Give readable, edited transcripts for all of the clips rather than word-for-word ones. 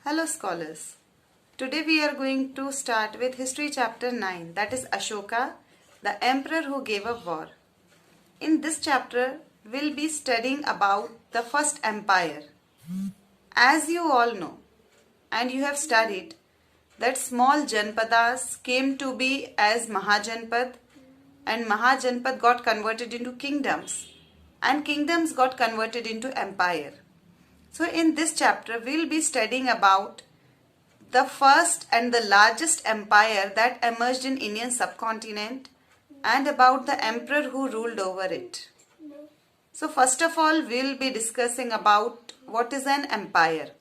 Hello scholars. Today we are going to start with History chapter 9, that is Ashoka, the emperor who gave a war. In this chapter we'll be studying about the first empire. As you all know and you have studied that small Janpadas came to be as Mahajanpad and Mahajanpad got converted into kingdoms and kingdoms got converted into empire. So in this chapter we'll be studying about the first and the largest empire that emerged in Indian subcontinent and about the emperor who ruled over it. So first of all we'll be discussing about what is an empire.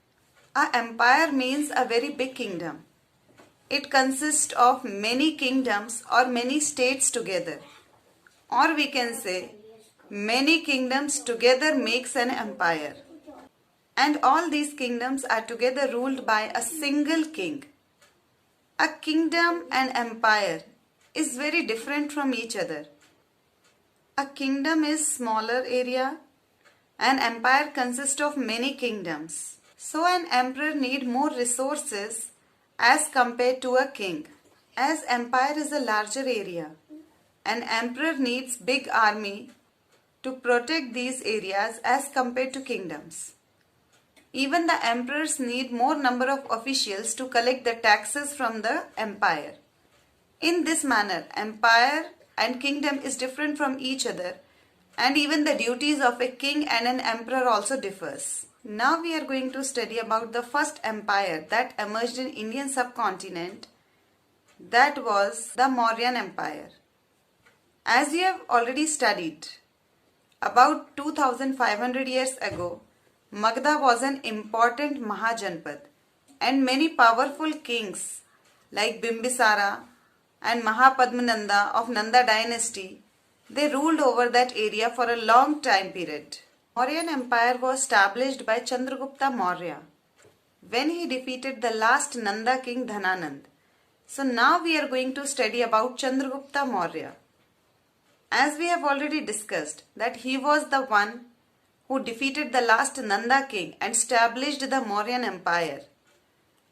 An empire means a very big kingdom. It consists of many kingdoms or many states together. Or we can say many kingdoms together makes an empire. And all these kingdoms are together ruled by a single king. A kingdom and empire is very different from each other. A kingdom is smaller area. An empire consists of many kingdoms. So an emperor need more resources as compared to a king. As empire is a larger area, an emperor needs big army to protect these areas as compared to kingdoms. Even the emperors need more number of officials to collect the taxes from the empire. In this manner, empire and kingdom is different from each other, and even the duties of a king and an emperor also differs. Now we are going to study about the first empire that emerged in Indian subcontinent. That was the Mauryan Empire. As you have already studied, about 2500 years ago, Magadha was an important Mahajanpad and many powerful kings like Bimbisara and Mahapadmananda of Nanda dynasty, they ruled over that area for a long time period. Mauryan Empire was established by Chandragupta Maurya when he defeated the last Nanda king Dhananand. So now we are going to study about Chandragupta Maurya. As we have already discussed that he was the one who defeated the last Nanda king and established the Mauryan Empire.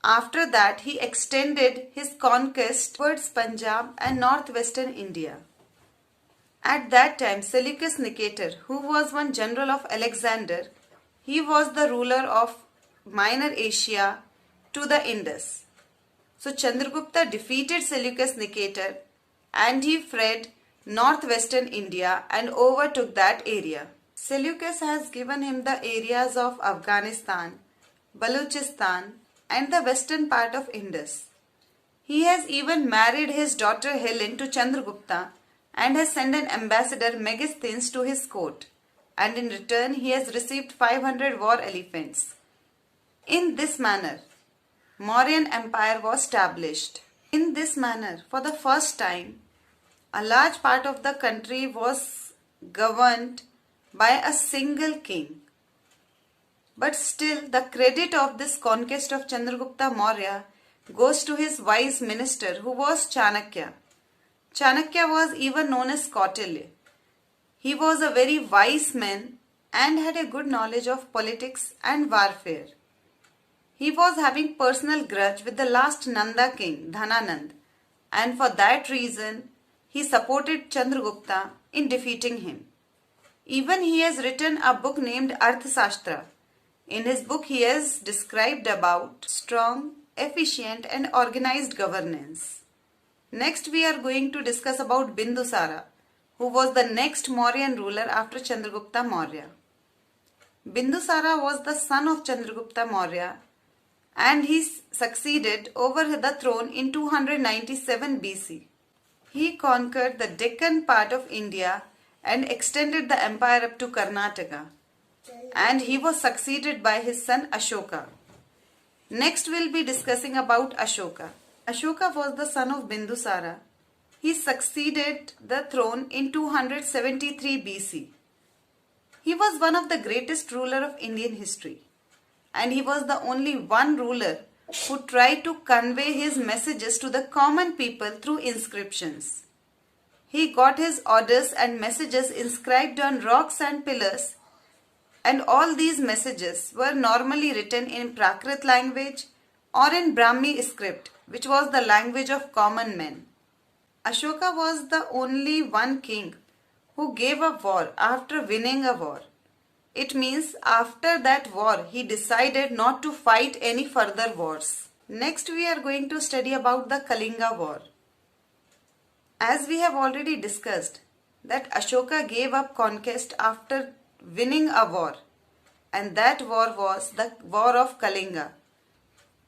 After that, he extended his conquest towards Punjab and northwestern India. At that time, Seleucus Nicator, who was one general of Alexander, he was the ruler of Minor Asia to the Indus. So Chandragupta defeated Seleucus Nicator and he fled northwestern India and overtook that area. Seleucus has given him the areas of Afghanistan, Balochistan and the western part of Indus. He has even married his daughter Helen to Chandragupta and has sent an ambassador Megasthenes to his court, and in return he has received 500 war elephants. In this manner, Mauryan Empire was established. In this manner, for the first time, a large part of the country was governed by a single king. But still, the credit of this conquest of Chandragupta Maurya goes to his wise minister who was Chanakya. Chanakya was even known as Kautilya. He was a very wise man and had a good knowledge of politics and warfare. He was having personal grudge with the last Nanda king, Dhananand, and for that reason, he supported Chandragupta in defeating him. Even he has written a book named Arthashastra. In his book, he has described about strong, efficient and organized governance. Next, we are going to discuss about Bindusara, who was the next Mauryan ruler after Chandragupta Maurya. Bindusara was the son of Chandragupta Maurya and he succeeded over the throne in 297 BC. He conquered the Deccan part of India and extended the empire up to Karnataka, and he was succeeded by his son Ashoka. Next we will be discussing about Ashoka. Ashoka was the son of Bindusara. He succeeded the throne in 273 BC. He was one of the greatest ruler of Indian history, and he was the only one ruler who tried to convey his messages to the common people through inscriptions. He got his orders and messages inscribed on rocks and pillars, and all these messages were normally written in Prakrit language or in Brahmi script, which was the language of common men. Ashoka was the only one king who gave up war after winning a war. It means after that war he decided not to fight any further wars. Next we are going to study about the Kalinga War. As we have already discussed that Ashoka gave up conquest after winning a war, and that war was the War of Kalinga.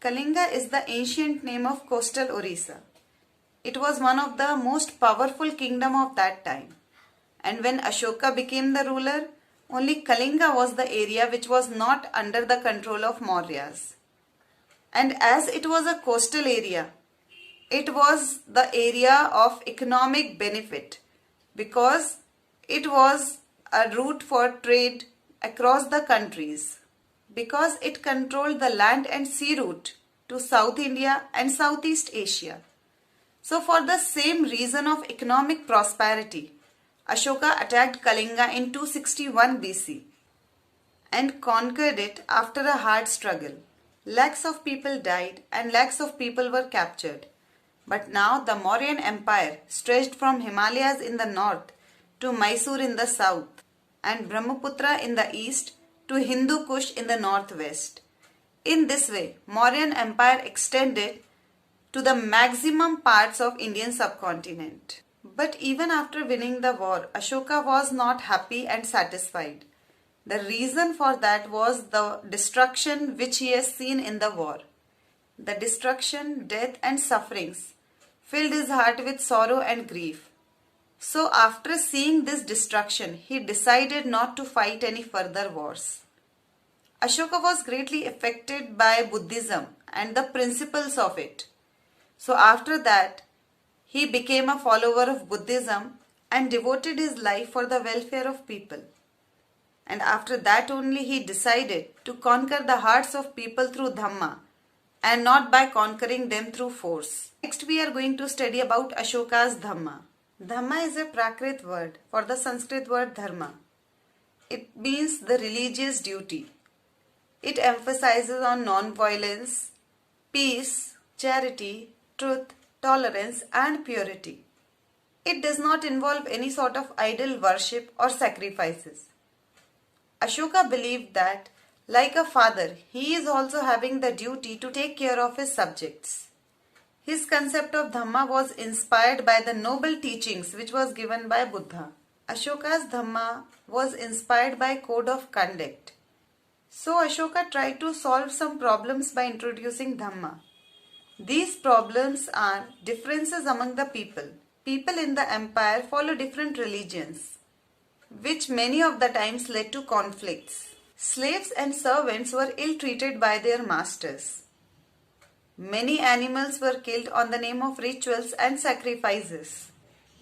Kalinga is the ancient name of coastal Orissa. It was one of the most powerful kingdom of that time. And when Ashoka became the ruler, only Kalinga was the area which was not under the control of Mauryas. And as it was a coastal area, it was the area of economic benefit because it was a route for trade across the countries, because it controlled the land and sea route to South India and Southeast Asia. So for the same reason of economic prosperity, Ashoka attacked Kalinga in 261 BC and conquered it after a hard struggle. Lakhs of people died and lakhs of people were captured. But now the Mauryan Empire stretched from Himalayas in the north to Mysore in the south and Brahmaputra in the east to Hindu Kush in the northwest. In this way, Mauryan Empire extended to the maximum parts of Indian subcontinent. But even after winning the war, Ashoka was not happy and satisfied. The reason for that was the destruction which he has seen in the war. The destruction, death and sufferings filled his heart with sorrow and grief. So after seeing this destruction, he decided not to fight any further wars. Ashoka was greatly affected by Buddhism and the principles of it. So after that, he became a follower of Buddhism and devoted his life for the welfare of people. And after that only he decided to conquer the hearts of people through Dhamma and not by conquering them through force. Next we are going to study about Ashoka's Dhamma. Dhamma is a Prakrit word for the Sanskrit word Dharma. It means the religious duty. It emphasizes on non-violence, peace, charity, truth, tolerance and purity. It does not involve any sort of idol worship or sacrifices. Ashoka believed that, like a father, he is also having the duty to take care of his subjects. His concept of Dhamma was inspired by the noble teachings which was given by Buddha. Ashoka's Dhamma was inspired by code of conduct. So Ashoka tried to solve some problems by introducing Dhamma. These problems are differences among the people. People in the empire follow different religions, which many of the times led to conflicts. Slaves and servants were ill-treated by their masters. Many animals were killed on the name of rituals and sacrifices.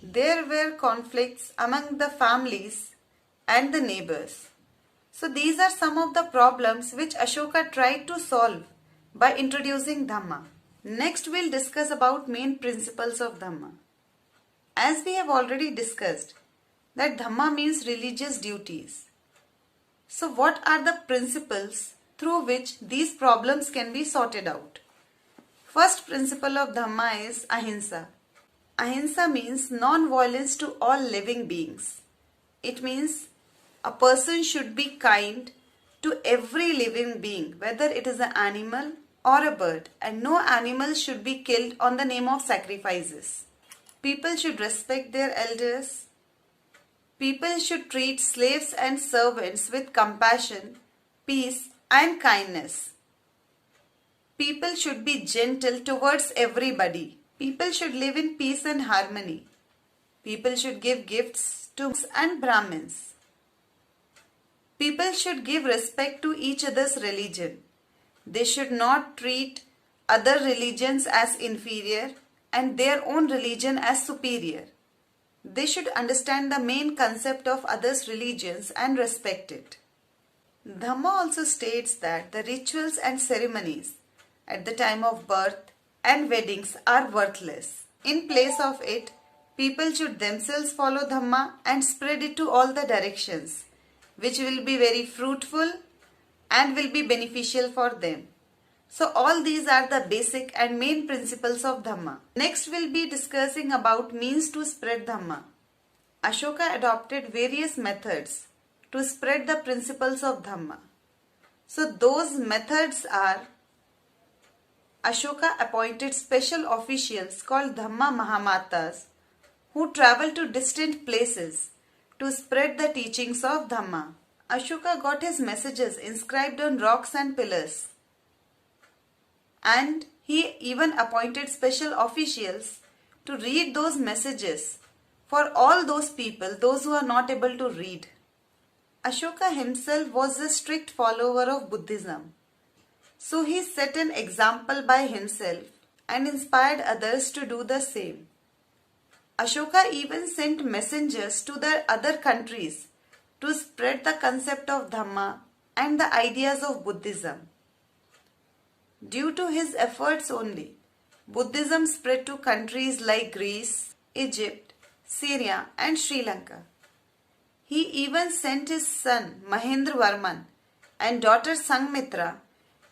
There were conflicts among the families and the neighbors. So these are some of the problems which Ashoka tried to solve by introducing Dhamma. Next we'll discuss about main principles of Dhamma. As we have already discussed that Dhamma means religious duties. So what are the principles through which these problems can be sorted out? First principle of Dhamma is Ahimsa. Ahimsa means non-violence to all living beings. It means a person should be kind to every living being, whether it is an animal or a bird, and no animal should be killed on the name of sacrifices. People should respect their elders. People should treat slaves and servants with compassion, peace and kindness. People should be gentle towards everybody. People should live in peace and harmony. People should give gifts to monks and Brahmins. People should give respect to each other's religion. They should not treat other religions as inferior and their own religion as superior. They should understand the main concept of others' religions and respect it. Dhamma also states that the rituals and ceremonies at the time of birth and weddings are worthless. In place of it, people should themselves follow Dhamma and spread it to all the directions, which will be very fruitful and will be beneficial for them. So all these are the basic and main principles of Dhamma. Next we'll be discussing about means to spread Dhamma. Ashoka adopted various methods to spread the principles of Dhamma. So those methods are: Ashoka appointed special officials called Dhamma Mahamatas who travel to distant places to spread the teachings of Dhamma. Ashoka got his messages inscribed on rocks and pillars, and he even appointed special officials to read those messages for all those people, those who are not able to read. Ashoka himself was a strict follower of Buddhism. So he set an example by himself and inspired others to do the same. Ashoka even sent messengers to the other countries to spread the concept of Dhamma and the ideas of Buddhism. Due to his efforts only, Buddhism spread to countries like Greece, Egypt, Syria and Sri Lanka. He even sent his son Mahendravarman and daughter Sangmitra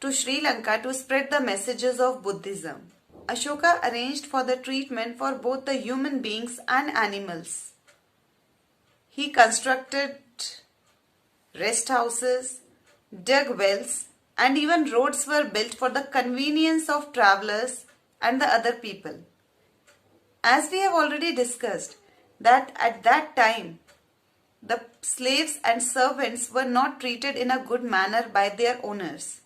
to Sri Lanka to spread the messages of Buddhism. Ashoka arranged for the treatment for both the human beings and animals. He constructed rest houses, dug wells, and even roads were built for the convenience of travelers and the other people. As we have already discussed, that at that time, the slaves and servants were not treated in a good manner by their owners.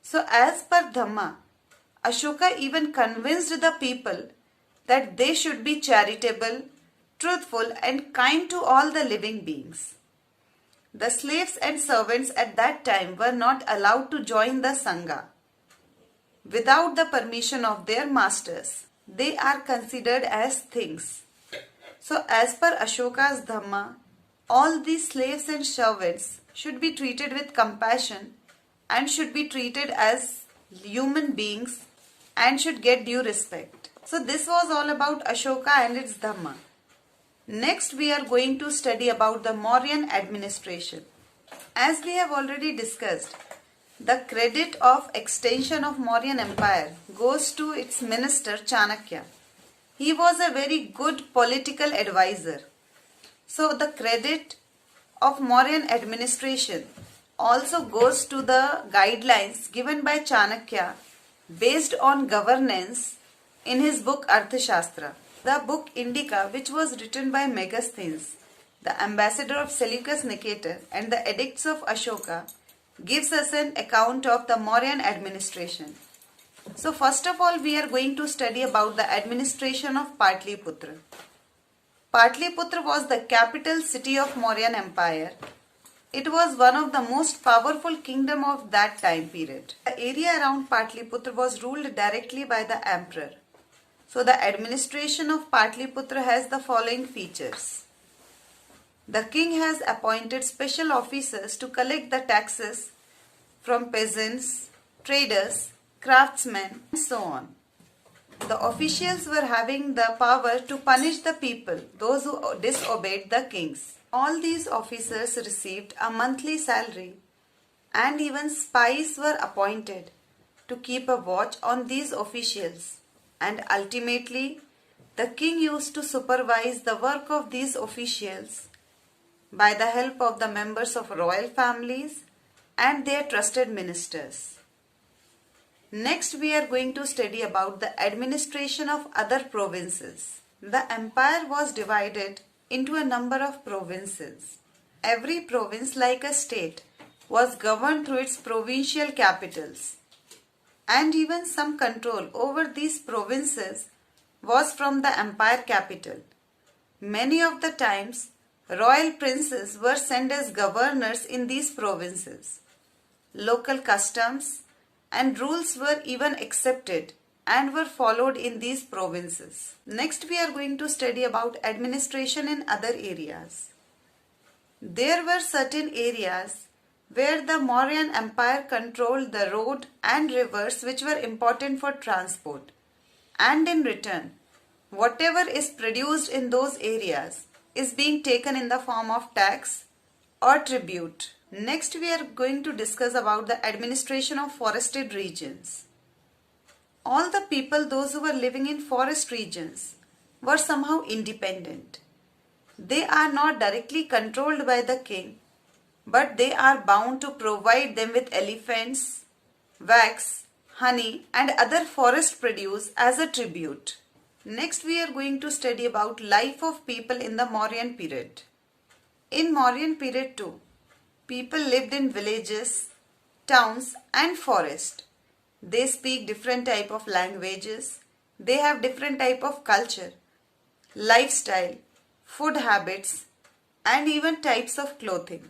So as per Dhamma, Ashoka even convinced the people that they should be charitable, truthful and kind to all the living beings. The slaves and servants at that time were not allowed to join the Sangha. Without the permission of their masters, they are considered as things. So as per Ashoka's Dhamma, all these slaves and servants should be treated with compassion and should be treated as human beings and should get due respect. So this was all about Ashoka and its Dhamma. Next we are going to study about the Mauryan administration. As we have already discussed, the credit of extension of Mauryan Empire goes to its minister Chanakya. He was a very good political advisor. So the credit of Mauryan administration also goes to the guidelines given by Chanakya based on governance in his book Arthashastra. The book Indica, which was written by Megasthenes, the ambassador of Seleucus Nicator, and the edicts of Ashoka, gives us an account of the Mauryan administration. So first of all, we are going to study about the administration of Patliputra. Patliputra was the capital city of Mauryan Empire. It was one of the most powerful kingdom of that time period. The area around Patliputra was ruled directly by the emperor. So the administration of Patliputra has the following features. The king has appointed special officers to collect the taxes from peasants, traders, craftsmen and so on. The officials were having the power to punish the people, those who disobeyed the kings. All these officers received a monthly salary and even spies were appointed to keep a watch on these officials. And ultimately, the king used to supervise the work of these officials by the help of the members of royal families and their trusted ministers. Next, we are going to study about the administration of other provinces. The empire was divided into a number of provinces. Every province, like a state, was governed through its provincial capitals. And even some control over these provinces was from the empire capital. Many of the times, royal princes were sent as governors in these provinces. Local customs and rules were even accepted and were followed in these provinces. Next, we are going to study about administration in other areas. There were certain areas where the Mauryan Empire controlled the road and rivers which were important for transport. And in return, whatever is produced in those areas is being taken in the form of tax or tribute. Next we are going to discuss about the administration of forested regions. All the people, those who were living in forest regions, were somehow independent. They are not directly controlled by the king, but they are bound to provide them with elephants, wax, honey and other forest produce as a tribute. Next we are going to study about life of people in the Mauryan period. In Mauryan period too, people lived in villages, towns and forest. They speak different type of languages. They have different type of culture, lifestyle, food habits and even types of clothing.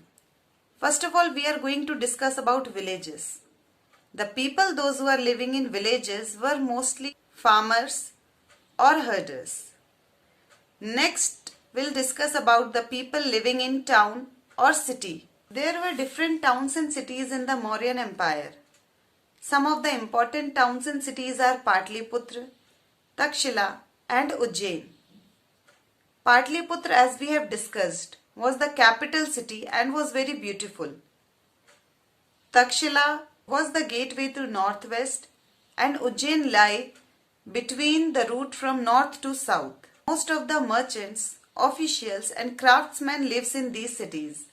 First of all, we are going to discuss about villages. The people, those who are living in villages, were mostly farmers or herders. Next, we'll discuss about the people living in town or city. There were different towns and cities in the Mauryan Empire. Some of the important towns and cities are Patliputra, Takshila and Ujjain. Patliputra, as we have discussed, was the capital city and was very beautiful. Takshila was the gateway to northwest and Ujjain lay between the route from north to south. Most of the merchants, officials and craftsmen lives in these cities.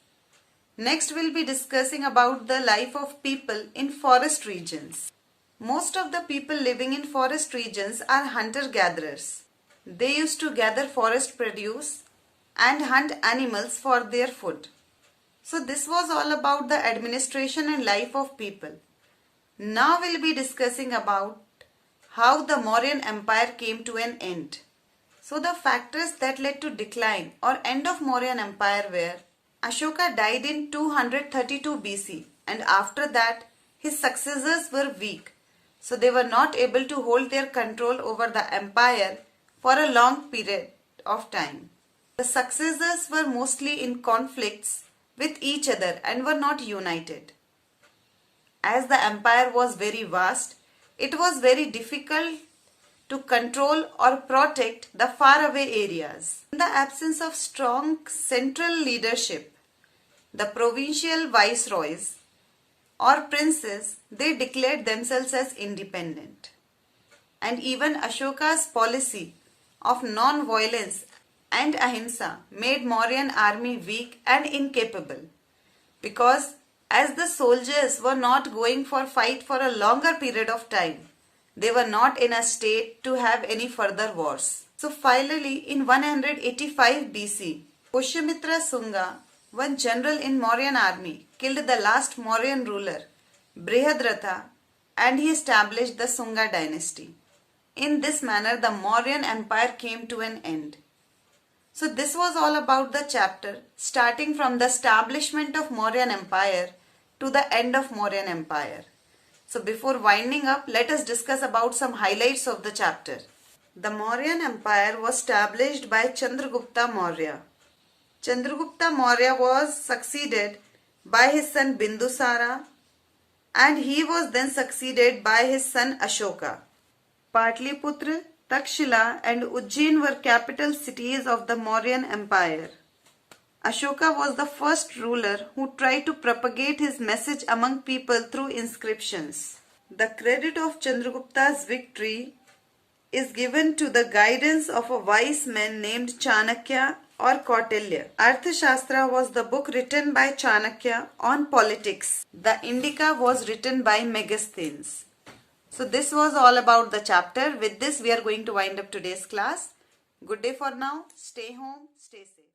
Next we'll be discussing about the life of people in forest regions. Most of the people living in forest regions are hunter-gatherers. They used to gather forest produce and hunt animals for their food. So this was all about the administration and life of people. Now we'll be discussing about how the Mauryan Empire came to an end. So the factors that led to decline or end of Mauryan Empire were: Ashoka died in 232 BC and after that his successors were weak. So they were not able to hold their control over the empire for a long period of time. The successors were mostly in conflicts with each other and were not united. As the empire was very vast, it was very difficult to control or protect the faraway areas. In the absence of strong central leadership, the provincial viceroys or princes, they declared themselves as independent. And even Ashoka's policy of non-violence and ahimsa made Mauryan army weak and incapable, because as the soldiers were not going for fight for a longer period of time, they were not in a state to have any further wars. So finally in 185 BC, Pushyamitra Sunga, one general in Mauryan army, killed the last Mauryan ruler, Brihadratha, and he established the Sunga dynasty. In this manner the Mauryan Empire came to an end. So this was all about the chapter, starting from the establishment of Mauryan Empire to the end of Mauryan Empire. So before winding up, let us discuss about some highlights of the chapter. The Mauryan Empire was established by Chandragupta Maurya. Chandragupta Maurya was succeeded by his son Bindusara and he was then succeeded by his son Ashoka. Patliputra, Takshila and Ujjain were capital cities of the Mauryan Empire. Ashoka was the first ruler who tried to propagate his message among people through inscriptions. The credit of Chandragupta's victory is given to the guidance of a wise man named Chanakya or Kautilya. Arthashastra was the book written by Chanakya on politics. The Indica was written by Megasthenes. So this was all about the chapter. With this we are going to wind up today's class. Good day for now. Stay home, stay safe.